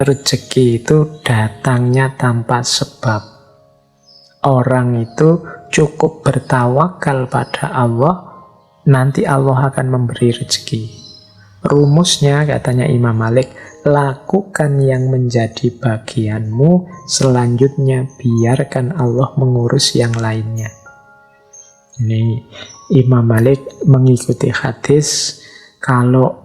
Rezeki itu datangnya tanpa sebab. Orang itu cukup bertawakal pada Allah, nanti Allah akan memberi rezeki. Rumusnya, katanya Imam Malik, lakukan yang menjadi bagianmu, selanjutnya biarkan Allah mengurus yang lainnya. Ini Imam Malik mengikuti hadis, kalau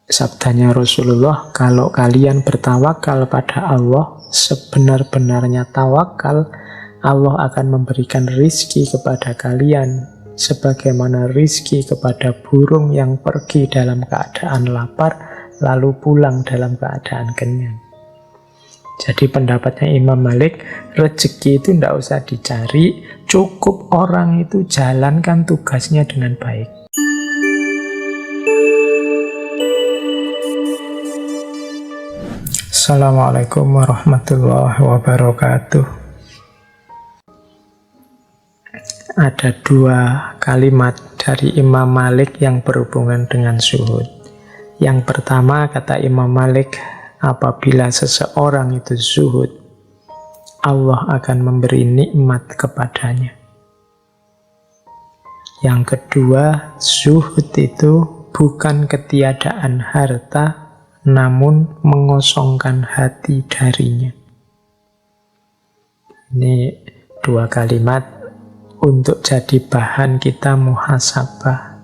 sabdanya Rasulullah, kalau kalian bertawakal pada Allah, sebenar-benarnya tawakal, Allah akan memberikan rizki kepada kalian, sebagaimana rizki kepada burung yang pergi dalam keadaan lapar, lalu pulang dalam keadaan kenyang. Jadi pendapatnya Imam Malik, rezeki itu tidak usah dicari, cukup orang itu jalankan tugasnya dengan baik. Assalamualaikum warahmatullahi wabarakatuh. Ada dua kalimat dari Imam Malik yang berhubungan dengan zuhud. Yang pertama, kata Imam Malik, apabila seseorang itu zuhud, Allah akan memberi nikmat kepadanya. Yang kedua, zuhud itu bukan ketiadaan harta, namun mengosongkan hati darinya. Ini dua kalimat untuk jadi bahan kita muhasabah.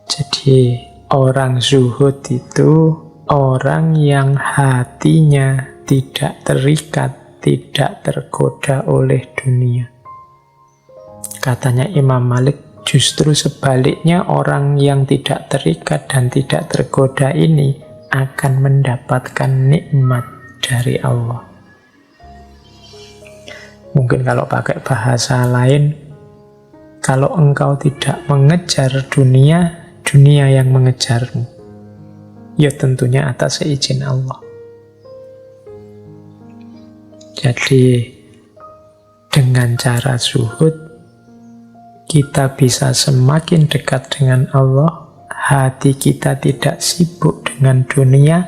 Jadi orang zuhud itu orang yang hatinya tidak terikat, tidak tergoda oleh dunia. Katanya Imam Malik, justru sebaliknya, orang yang tidak terikat dan tidak tergoda ini akan mendapatkan nikmat dari Allah. Mungkin kalau pakai bahasa lain, kalau engkau tidak mengejar dunia, dunia yang mengejarmu. Ya tentunya atas seizin Allah. Jadi dengan cara zuhud, kita bisa semakin dekat dengan Allah, hati kita tidak sibuk dengan dunia,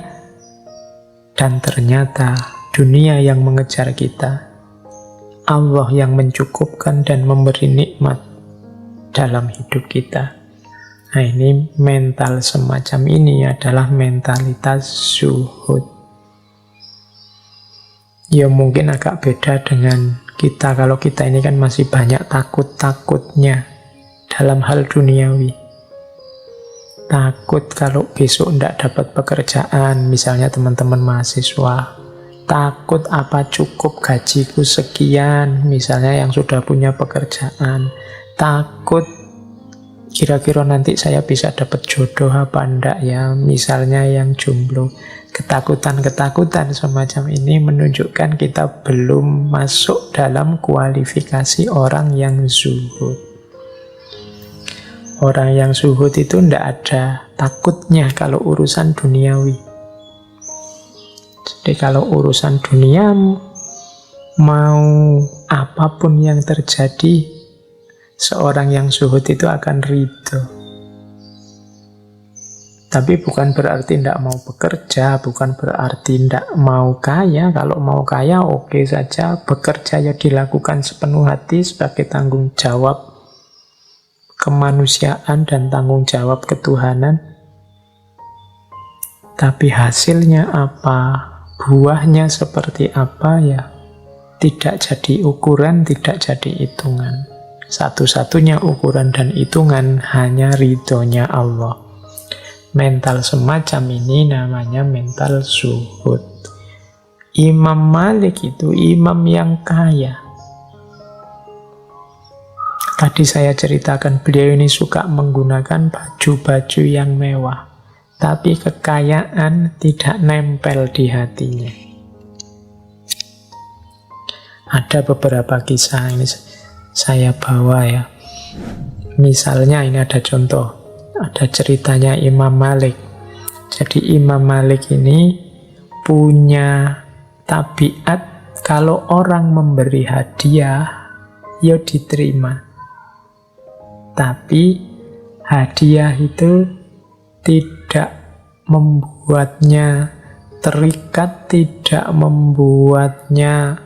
dan ternyata dunia yang mengejar kita, Allah yang mencukupkan dan memberi nikmat dalam hidup kita. Nah, ini mental semacam ini adalah mentalitas zuhud. Ya mungkin agak beda dengan kita, kalau kita ini kan masih banyak takut-takutnya dalam hal duniawi. Takut kalau besok tidak dapat pekerjaan, misalnya teman-teman mahasiswa. Takut apa cukup gajiku sekian, misalnya yang sudah punya pekerjaan. Takut kira-kira nanti saya bisa dapat jodoh apa enggak ya, misalnya yang jomblo. Ketakutan-ketakutan semacam ini menunjukkan kita belum masuk dalam kualifikasi orang yang zuhud. Orang yang zuhud itu tidak ada takutnya kalau urusan duniawi. Jadi kalau urusan dunia, mau apapun yang terjadi, seorang yang zuhud itu akan ridho. Tapi bukan berarti tidak mau bekerja, bukan berarti tidak mau kaya. Kalau mau kaya oke saja, bekerja ya dilakukan sepenuh hati sebagai tanggung jawab kemanusiaan dan tanggung jawab ketuhanan. Tapi hasilnya apa? Buahnya seperti apa ya, tidak jadi ukuran, tidak jadi hitungan. Satu-satunya ukuran dan hitungan hanya ridhonya Allah. Mental semacam ini namanya mental zuhud. Imam Malik itu imam yang kaya. Tadi saya ceritakan beliau ini suka menggunakan baju-baju yang mewah. Tapi kekayaan tidak nempel di hatinya. Ada beberapa kisah ini saya bawa ya. Misalnya ini ada contoh. Ada ceritanya Imam Malik. Jadi Imam Malik ini punya tabiat kalau orang memberi hadiah, ya diterima. Tapi hadiah itu tidak membuatnya terikat, tidak membuatnya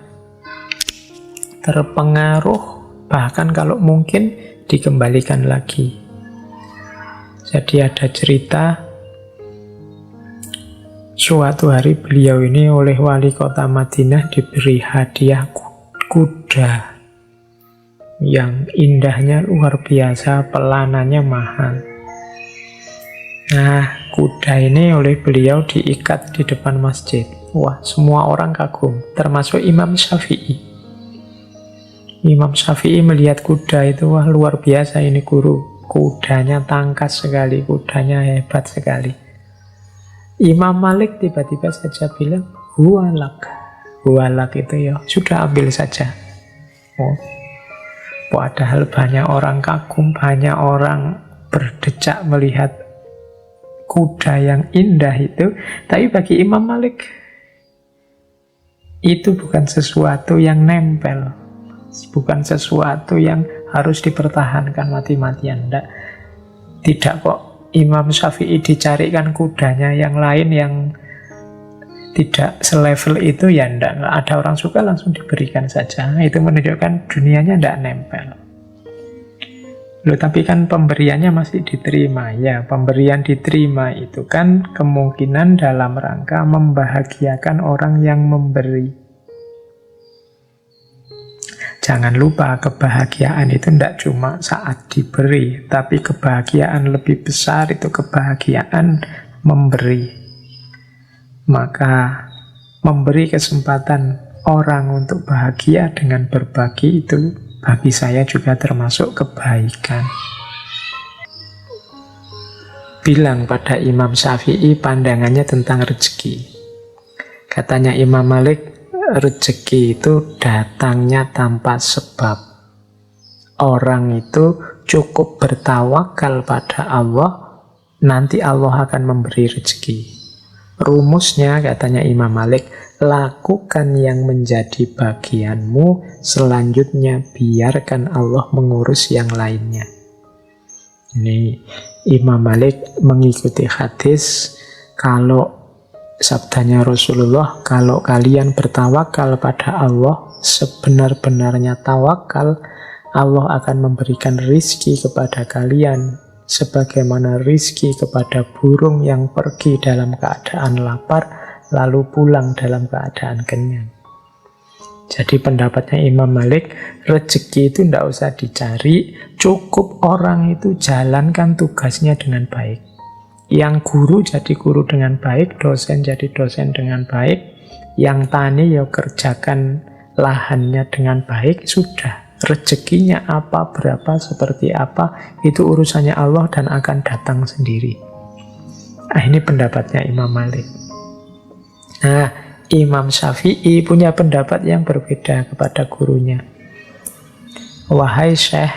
terpengaruh, bahkan kalau mungkin dikembalikan lagi. Jadi ada cerita, suatu hari beliau ini oleh wali kota Madinah diberi hadiah kuda yang indahnya luar biasa, pelanannya mahal. Nah, kuda ini oleh beliau diikat di depan masjid. Wah, semua orang kagum, termasuk Imam Syafi'i. Imam Syafi'i melihat kuda itu, wah luar biasa ini guru. Kudanya tangkas sekali, kudanya hebat sekali. Imam Malik tiba-tiba saja bilang, huwalak. Huwalak itu ya, sudah ambil saja. Oh. Padahal banyak orang kagum, banyak orang berdecak melihat kuda yang indah itu. Tapi bagi Imam Malik, itu bukan sesuatu yang nempel. Bukan sesuatu yang harus dipertahankan mati-matian. Tidak kok Imam Syafi'i dicarikan kudanya yang lain yang tidak selevel itu, ya enggak. Ada orang suka langsung diberikan saja. Itu menunjukkan dunianya enggak nempel. Loh, tapi kan pemberiannya masih diterima. Ya, pemberian diterima itu kan kemungkinan dalam rangka membahagiakan orang yang memberi. Jangan lupa, kebahagiaan itu tidak cuma saat diberi, tapi kebahagiaan lebih besar itu kebahagiaan memberi. Maka memberi kesempatan orang untuk bahagia dengan berbagi itu bagi saya juga termasuk kebaikan. Bilang pada Imam Syafi'i pandangannya tentang rezeki. Katanya Imam Malik, rezeki itu datangnya tanpa sebab. Orang itu cukup bertawakal pada Allah, nanti Allah akan memberi rezeki. Rumusnya, katanya Imam Malik, lakukan yang menjadi bagianmu, selanjutnya biarkan Allah mengurus yang lainnya. Ini Imam Malik mengikuti hadis, kalau sabdanya Rasulullah, kalau kalian bertawakal pada Allah sebenar-benarnya tawakal, Allah akan memberikan rizki kepada kalian sebagaimana rizki kepada burung yang pergi dalam keadaan lapar lalu pulang dalam keadaan kenyang. Jadi pendapatnya Imam Malik, rezeki itu tidak usah dicari, cukup orang itu jalankan tugasnya dengan baik. Yang guru jadi guru dengan baik, dosen jadi dosen dengan baik, yang tani ya kerjakan lahannya dengan baik, sudah. Rezekinya apa, berapa, seperti apa, itu urusannya Allah dan akan datang sendiri. Ini pendapatnya Imam Malik. Nah, Imam Syafi'i punya pendapat yang berbeda kepada gurunya. Wahai Syekh,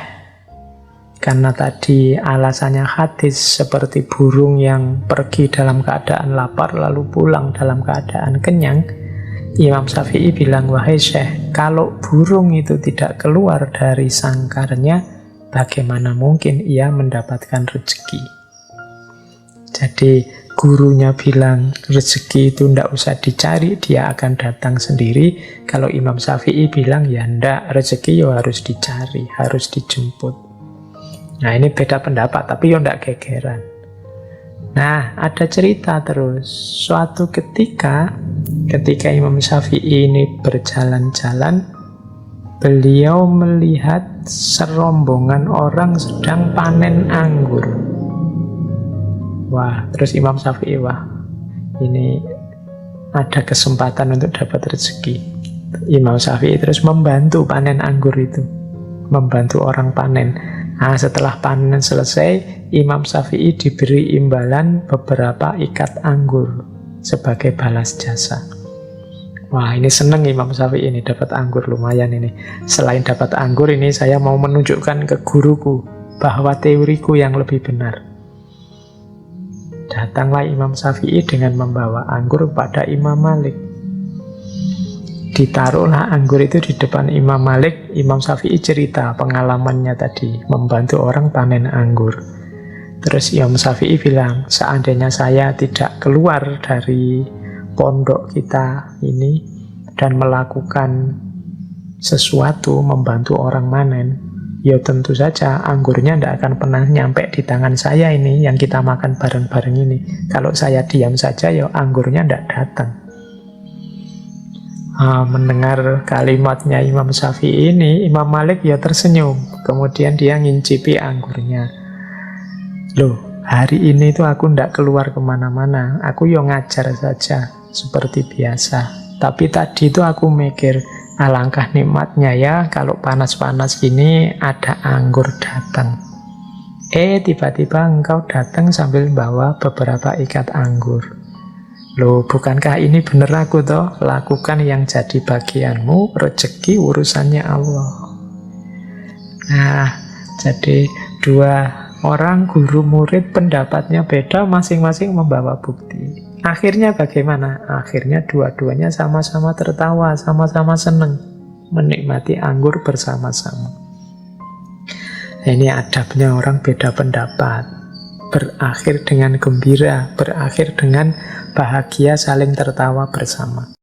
karena tadi alasannya hadis seperti burung yang pergi dalam keadaan lapar lalu pulang dalam keadaan kenyang, Imam Syafi'i bilang, wahai Syekh, kalau burung itu tidak keluar dari sangkarnya, bagaimana mungkin ia mendapatkan rezeki? Jadi gurunya bilang rezeki itu tidak usah dicari, dia akan datang sendiri. Kalau Imam Syafi'i bilang, ya ndak, rezeki ya harus dicari, harus dijemput. Nah, ini beda pendapat, tapi ya ndak gegeran. Nah, ada cerita terus. Suatu ketika Imam Syafi'i ini berjalan-jalan, beliau melihat serombongan orang sedang panen anggur. Wah, terus Imam Syafi'i, wah, ini ada kesempatan untuk dapat rezeki. Imam Syafi'i terus membantu panen anggur itu, membantu orang panen. Nah, setelah panen selesai, Imam Syafi'i diberi imbalan beberapa ikat anggur sebagai balas jasa. Wah, ini seneng Imam Syafi'i ini, dapat anggur lumayan ini. Selain dapat anggur ini, saya mau menunjukkan ke guruku bahwa teoriku yang lebih benar. Datanglah Imam Syafi'i dengan membawa anggur pada Imam Malik. Ditaruhlah anggur itu di depan Imam Malik. Imam Syafi'i cerita pengalamannya tadi, membantu orang panen anggur. Terus Imam Syafi'i bilang, seandainya saya tidak keluar dari pondok kita ini dan melakukan sesuatu, membantu orang manen, ya tentu saja anggurnya tidak akan pernah nyampe di tangan saya ini yang kita makan bareng-bareng ini. Kalau saya diam saja, ya anggurnya tidak datang. Mendengar kalimatnya Imam Syafi'i ini, Imam Malik ya tersenyum. Kemudian dia ngincipi anggurnya. Loh, hari ini tuh aku ndak keluar kemana-mana. Aku ya ngajar saja, seperti biasa. Tapi tadi tuh aku mikir, alangkah nikmatnya ya kalau panas-panas gini ada anggur datang. Tiba-tiba engkau datang sambil bawa beberapa ikat anggur. Loh, bukankah ini bener aku toh? Lakukan yang jadi bagianmu, rezeki urusannya Allah. Nah, jadi dua orang guru murid pendapatnya beda, masing-masing membawa bukti. Akhirnya bagaimana? Akhirnya dua-duanya sama-sama tertawa, sama-sama senang menikmati anggur bersama-sama. Ini adabnya orang beda pendapat. Berakhir dengan gembira, berakhir dengan bahagia saling tertawa bersama.